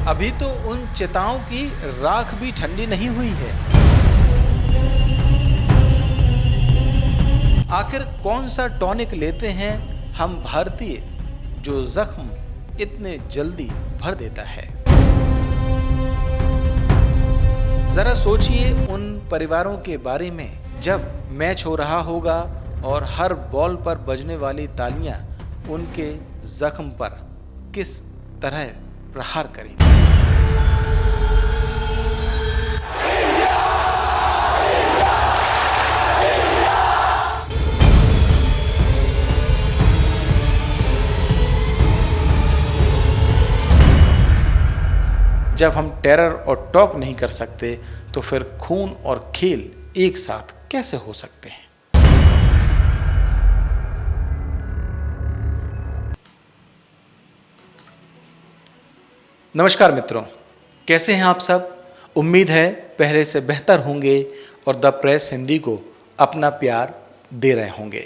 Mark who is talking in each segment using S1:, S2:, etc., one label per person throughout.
S1: अभी तो उन चिताओं की राख भी ठंडी नहीं हुई है। आखिर कौन सा टॉनिक लेते हैं हम भारतीय जो जख्म इतने जल्दी भर देता है? जरा सोचिए उन परिवारों के बारे में जब मैच हो रहा होगा और हर बॉल पर बजने वाली तालियां उनके जख्म पर किस तरह प्रहार करेंगी। जब हम टेरर और टॉक नहीं कर सकते तो फिर खून और खेल एक साथ कैसे हो सकते हैं? नमस्कार मित्रों, कैसे हैं आप सब? उम्मीद है पहले से बेहतर होंगे और द प्रेस हिंदी को अपना प्यार दे रहे होंगे।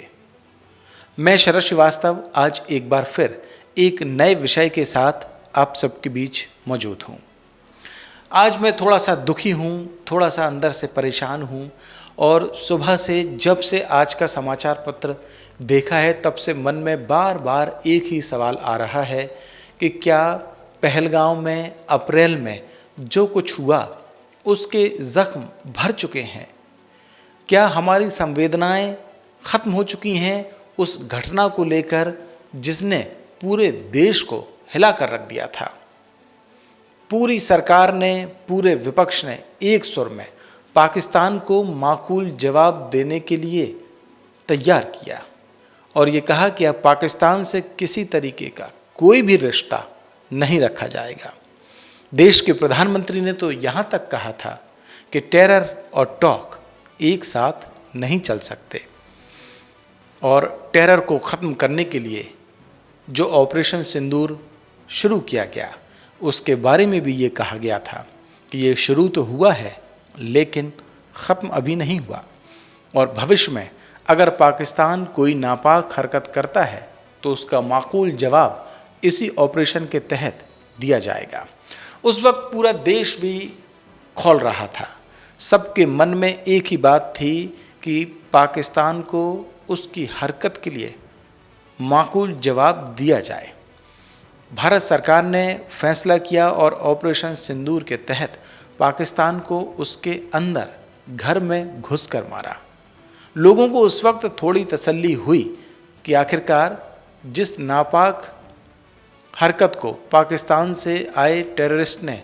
S1: मैं शरद श्रीवास्तव आज एक बार फिर एक नए विषय के साथ आप सबके बीच मौजूद हूँ। आज मैं थोड़ा सा दुखी हूँ, थोड़ा सा अंदर से परेशान हूँ और सुबह से जब से आज का समाचार पत्र देखा है तब से मन में बार बार एक ही सवाल आ रहा है कि क्या पहलगाम में अप्रैल में जो कुछ हुआ उसके जख्म भर चुके हैं? क्या हमारी संवेदनाएं खत्म हो चुकी हैं उस घटना को लेकर जिसने पूरे देश को हिला कर रख दिया था? पूरी सरकार ने, पूरे विपक्ष ने एक सुर में पाकिस्तान को माकूल जवाब देने के लिए तैयार किया और ये कहा कि अब पाकिस्तान से किसी तरीके का कोई भी रिश्ता नहीं रखा जाएगा। देश के प्रधानमंत्री ने तो यहाँ तक कहा था कि टेरर और टॉक एक साथ नहीं चल सकते और टेरर को ख़त्म करने के लिए जो ऑपरेशन सिंदूर शुरू किया गया उसके बारे में भी ये कहा गया था कि ये शुरू तो हुआ है लेकिन ख़त्म अभी नहीं हुआ और भविष्य में अगर पाकिस्तान कोई नापाक हरकत करता है तो उसका माकूल जवाब इसी ऑपरेशन के तहत दिया जाएगा। उस वक्त पूरा देश भी खौल रहा था, सबके मन में एक ही बात थी कि पाकिस्तान को उसकी हरकत के लिए माकूल जवाब दिया जाए। भारत सरकार ने फैसला किया और ऑपरेशन सिंदूर के तहत पाकिस्तान को उसके अंदर घर में घुसकर मारा। लोगों को उस वक्त थोड़ी तसल्ली हुई कि आखिरकार जिस नापाक हरकत को पाकिस्तान से आए टेररिस्ट ने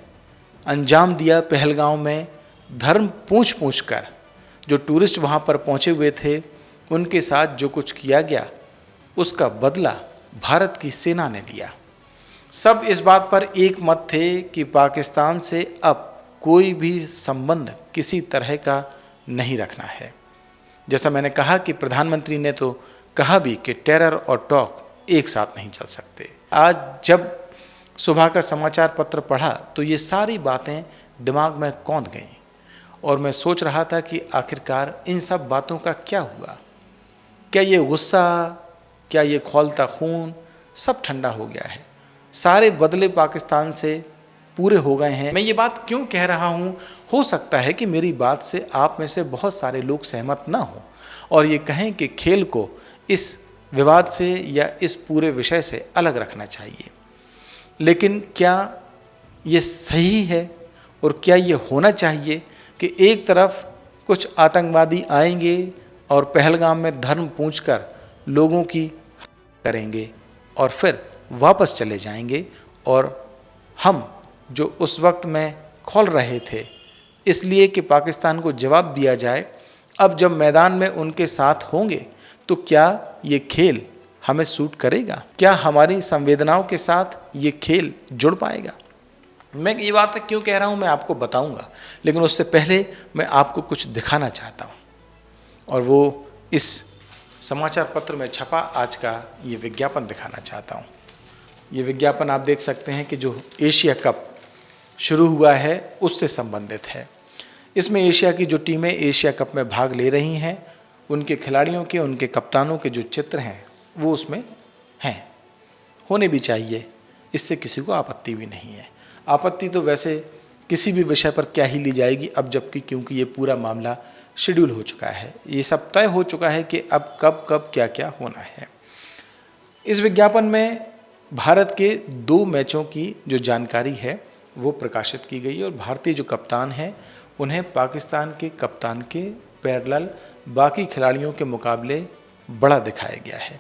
S1: अंजाम दिया पहलगाम में, धर्म पूछ पूछ कर जो टूरिस्ट वहाँ पर पहुँचे हुए थे उनके साथ जो कुछ किया गया उसका बदला भारत की सेना ने लिया। सब इस बात पर एक मत थे कि पाकिस्तान से अब कोई भी संबंध किसी तरह का नहीं रखना है। जैसा मैंने कहा कि प्रधानमंत्री ने तो कहा भी कि टेरर और टॉक एक साथ नहीं चल सकते। आज जब सुबह का समाचार पत्र पढ़ा तो ये सारी बातें दिमाग में कौंध गईं और मैं सोच रहा था कि आखिरकार इन सब बातों का क्या हुआ? क्या ये गुस्सा, क्या ये खौलता खून सब ठंडा हो गया है? सारे बदले पाकिस्तान से पूरे हो गए हैं। मैं ये बात क्यों कह रहा हूँ? हो सकता है कि मेरी बात से आप में से बहुत सारे लोग सहमत ना हो और ये कहें कि खेल को इस विवाद से या इस पूरे विषय से अलग रखना चाहिए। लेकिन क्या ये सही है और क्या ये होना चाहिए कि एक तरफ कुछ आतंकवादी आएंगे और पहलगाम में धर्म पूछकर लोगों की करेंगे और फिर वापस चले जाएंगे और हम जो उस वक्त में खौल रहे थे इसलिए कि पाकिस्तान को जवाब दिया जाए, अब जब मैदान में उनके साथ होंगे तो क्या ये खेल हमें सूट करेगा? क्या हमारी संवेदनाओं के साथ ये खेल जुड़ पाएगा? मैं ये बात क्यों कह रहा हूँ मैं आपको बताऊँगा, लेकिन उससे पहले मैं आपको कुछ दिखाना चाहता हूँ और वो इस समाचार पत्र में छपा आज का ये विज्ञापन दिखाना चाहता हूँ। ये विज्ञापन आप देख सकते हैं कि जो एशिया कप शुरू हुआ है उससे संबंधित है। इसमें एशिया की जो टीमें एशिया कप में भाग ले रही हैं उनके खिलाड़ियों के, उनके कप्तानों के जो चित्र हैं वो उसमें हैं, होने भी चाहिए, इससे किसी को आपत्ति भी नहीं है। आपत्ति तो वैसे किसी भी विषय पर क्या ही ली जाएगी अब, जबकि क्योंकि ये पूरा मामला शेड्यूल हो चुका है, ये सब तय हो चुका है कि अब कब कब क्या क्या होना है। इस विज्ञापन में भारत के 2 मैचों की जो जानकारी है वो प्रकाशित की गई और भारतीय जो कप्तान हैं उन्हें पाकिस्तान के कप्तान के पैरेलल बाकी खिलाड़ियों के मुकाबले बड़ा दिखाया गया है।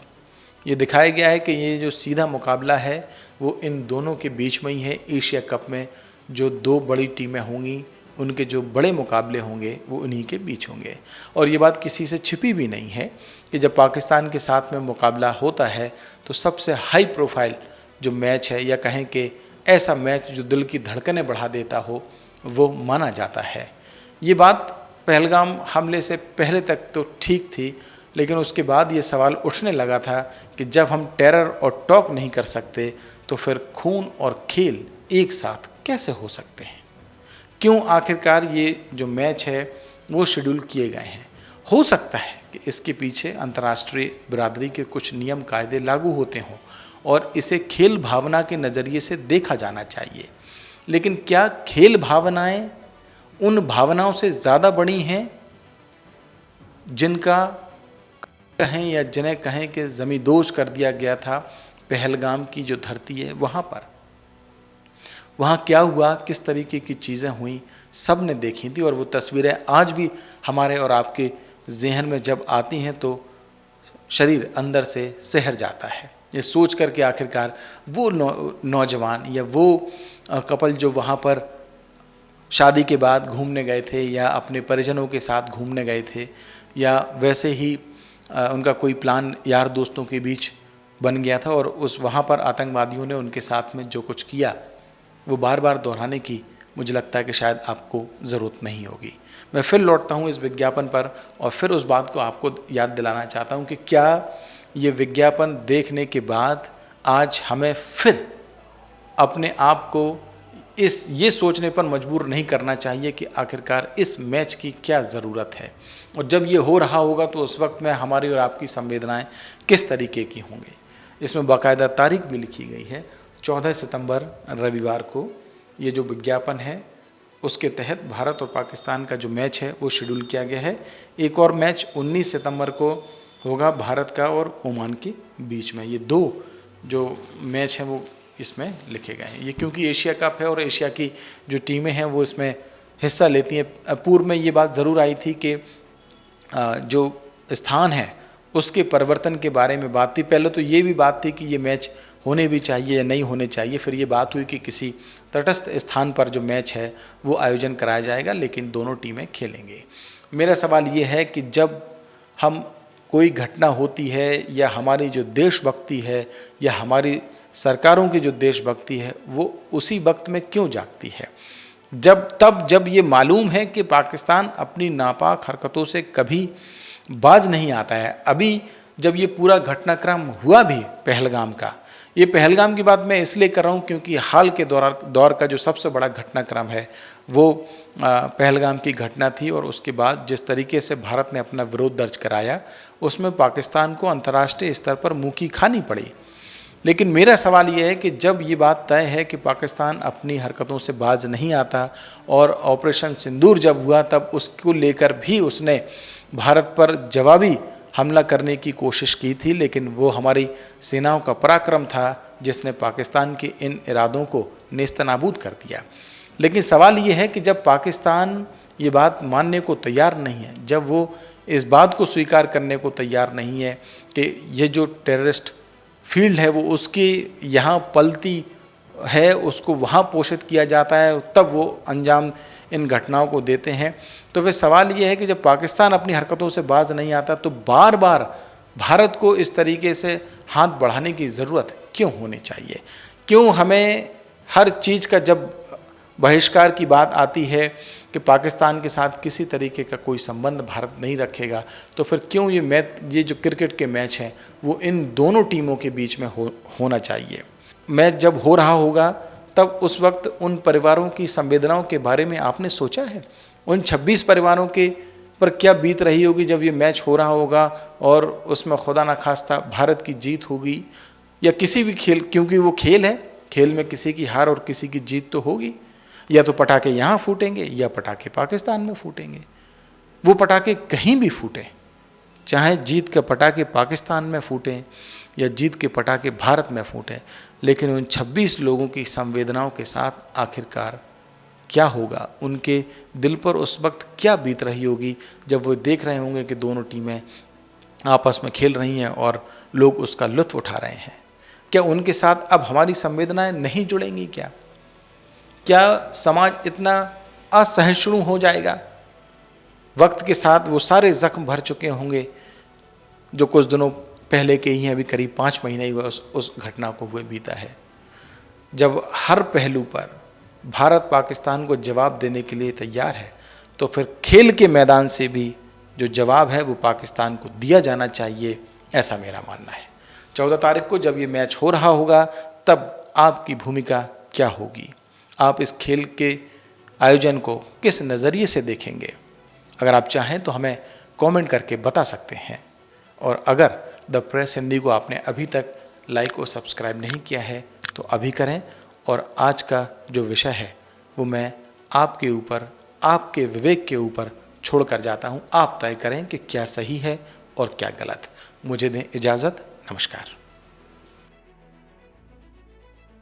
S1: ये दिखाया गया है कि ये जो सीधा मुकाबला है वो इन दोनों के बीच में ही है। एशिया कप में जो 2 बड़ी टीमें होंगी उनके जो बड़े मुकाबले होंगे वो उन्हीं के बीच होंगे। और ये बात किसी से छिपी भी नहीं है कि जब पाकिस्तान के साथ में मुकाबला होता है तो सबसे हाई प्रोफाइल जो मैच है, या कहें कि ऐसा मैच जो दिल की धड़कनें बढ़ा देता हो, वो माना जाता है। ये बात पहलगाम हमले से पहले तक तो ठीक थी, लेकिन उसके बाद ये सवाल उठने लगा था कि जब हम टेरर और टॉक नहीं कर सकते तो फिर खून और खेल एक साथ कैसे हो सकते हैं। क्यों आखिरकार ये जो मैच है वो शेड्यूल किए गए हैं। हो सकता है कि इसके पीछे अंतर्राष्ट्रीय बिरादरी के कुछ नियम कायदे लागू होते हों और इसे खेल भावना के नज़रिए से देखा जाना चाहिए, लेकिन क्या खेल भावनाएं उन भावनाओं से ज़्यादा बड़ी हैं जिनका कहें या जिन्हें कहें कि ज़मींदोज़ कर दिया गया था पहलगाम की जो धरती है वहाँ पर। वहाँ क्या हुआ, किस तरीके की चीज़ें हुई, सब ने देखी थी और वो तस्वीरें आज भी हमारे और आपके जहन में जब आती हैं तो शरीर अंदर से सहर जाता है। ये सोच कर के आखिरकार वो नौजवान या वो कपल जो वहाँ पर शादी के बाद घूमने गए थे या अपने परिजनों के साथ घूमने गए थे, या वैसे ही उनका कोई प्लान यार दोस्तों के बीच बन गया था और उस वहाँ पर आतंकवादियों ने उनके साथ में जो कुछ किया वो बार बार दोहराने की मुझे लगता है कि शायद आपको ज़रूरत नहीं होगी। मैं फिर लौटता हूँ इस विज्ञापन पर और फिर उस बात को आपको याद दिलाना चाहता हूँ कि क्या ये विज्ञापन देखने के बाद आज हमें फिर अपने आप को ये सोचने पर मजबूर नहीं करना चाहिए कि आखिरकार इस मैच की क्या ज़रूरत है, और जब ये हो रहा होगा तो उस वक्त में हमारी और आपकी संवेदनाएं किस तरीके की होंगी। इसमें बाकायदा तारीख भी लिखी गई है, 14 सितंबर रविवार को ये जो विज्ञापन है उसके तहत भारत और पाकिस्तान का जो मैच है वो शेड्यूल किया गया है। एक और मैच 19 सितंबर को होगा भारत का और ओमान के बीच में। ये 2 जो मैच हैं वो इसमें लिखे गए हैं। ये क्योंकि एशिया कप है और एशिया की जो टीमें हैं वो इसमें हिस्सा लेती हैं। पूर्व में ये बात ज़रूर आई थी कि जो स्थान है उसके परिवर्तन के बारे में बात थी। पहले तो ये भी बात थी कि ये मैच होने भी चाहिए या नहीं होने चाहिए, फिर ये बात हुई कि किसी तटस्थ स्थान पर जो मैच है वो आयोजन कराया जाएगा, लेकिन दोनों टीमें खेलेंगे। मेरा सवाल ये है कि जब हम कोई घटना होती है या हमारी जो देशभक्ति है या हमारी सरकारों की जो देशभक्ति है वो उसी वक्त में क्यों जागती है, जब ये मालूम है कि पाकिस्तान अपनी नापाक हरकतों से कभी बाज नहीं आता है। अभी जब ये पूरा घटनाक्रम हुआ भी पहलगाम का, ये पहलगाम की बात मैं इसलिए कर रहा हूँ क्योंकि हाल के दौर का जो सबसे बड़ा घटनाक्रम है वो पहलगाम की घटना थी, और उसके बाद जिस तरीके से भारत ने अपना विरोध दर्ज कराया उसमें पाकिस्तान को अंतर्राष्ट्रीय स्तर पर मुँह की खानी पड़ी। लेकिन मेरा सवाल ये है कि जब ये बात तय है कि पाकिस्तान अपनी हरकतों से बाज नहीं आता, और ऑपरेशन सिंदूर जब हुआ तब उसको लेकर भी उसने भारत पर जवाबी हमला करने की कोशिश की थी, लेकिन वो हमारी सेनाओं का पराक्रम था जिसने पाकिस्तान के इन इरादों को नेस्तनाबूद कर दिया। लेकिन सवाल ये है कि जब पाकिस्तान ये बात मानने को तैयार नहीं है, जब वो इस बात को स्वीकार करने को तैयार नहीं है कि ये जो टेररिस्ट फील्ड है वो उसकी यहाँ पलती है, उसको वहाँ पोषित किया जाता है, तब वो अंजाम इन घटनाओं को देते हैं, तो फिर सवाल ये है कि जब पाकिस्तान अपनी हरकतों से बाज नहीं आता तो बार बार भारत को इस तरीके से हाथ बढ़ाने की ज़रूरत क्यों होनी चाहिए। क्यों हमें हर चीज़ का जब बहिष्कार की बात आती है कि पाकिस्तान के साथ किसी तरीके का कोई संबंध भारत नहीं रखेगा, तो फिर क्यों ये जो क्रिकेट के मैच हैं वो इन दोनों टीमों के बीच में होना चाहिए। मैच जब हो रहा होगा तब उस वक्त उन परिवारों की संवेदनाओं के बारे में आपने सोचा है? उन 26 परिवारों के पर क्या बीत रही होगी जब ये मैच हो रहा होगा और उसमें खुदा न खास्ता भारत की जीत होगी या किसी भी खेल, क्योंकि वो खेल है, खेल में किसी की हार और किसी की जीत तो होगी। या तो पटाखे यहाँ फूटेंगे या पटाखे पाकिस्तान में फूटेंगे। वो पटाखे कहीं भी फूटें, चाहे जीत के पटाखे पाकिस्तान में फूटें या जीत के पटाखे भारत में फूटें, लेकिन उन 26 लोगों की संवेदनाओं के साथ आखिरकार क्या होगा, उनके दिल पर उस वक्त क्या बीत रही होगी जब वो देख रहे होंगे कि दोनों टीमें आपस में खेल रही हैं और लोग उसका लुत्फ उठा रहे हैं। क्या उनके साथ अब हमारी संवेदनाएं नहीं जुड़ेंगी? क्या समाज इतना असहिष्णु हो जाएगा? वक्त के साथ वो सारे जख्म भर चुके होंगे जो कुछ दिनों पहले के ही हैं, अभी करीब 5 महीने ही उस घटना को हुए बीता है। जब हर पहलू पर भारत पाकिस्तान को जवाब देने के लिए तैयार है, तो फिर खेल के मैदान से भी जो जवाब है वो पाकिस्तान को दिया जाना चाहिए, ऐसा मेरा मानना है। 14 तारीख को जब ये मैच हो रहा होगा, तब आपकी भूमिका क्या होगी? आप इस खेल के आयोजन को किस नज़रिए से देखेंगे? अगर आप चाहें तो हमें कमेंट करके बता सकते हैं। और अगर द प्रेस हिंदी को आपने अभी तक लाइक और सब्सक्राइब नहीं किया है तो अभी करें। और आज का जो विषय है वो मैं आपके ऊपर, आपके विवेक के ऊपर छोड़ कर जाता हूँ। आप तय करें कि क्या सही है और क्या गलत। मुझे दें इजाज़त। नमस्कार।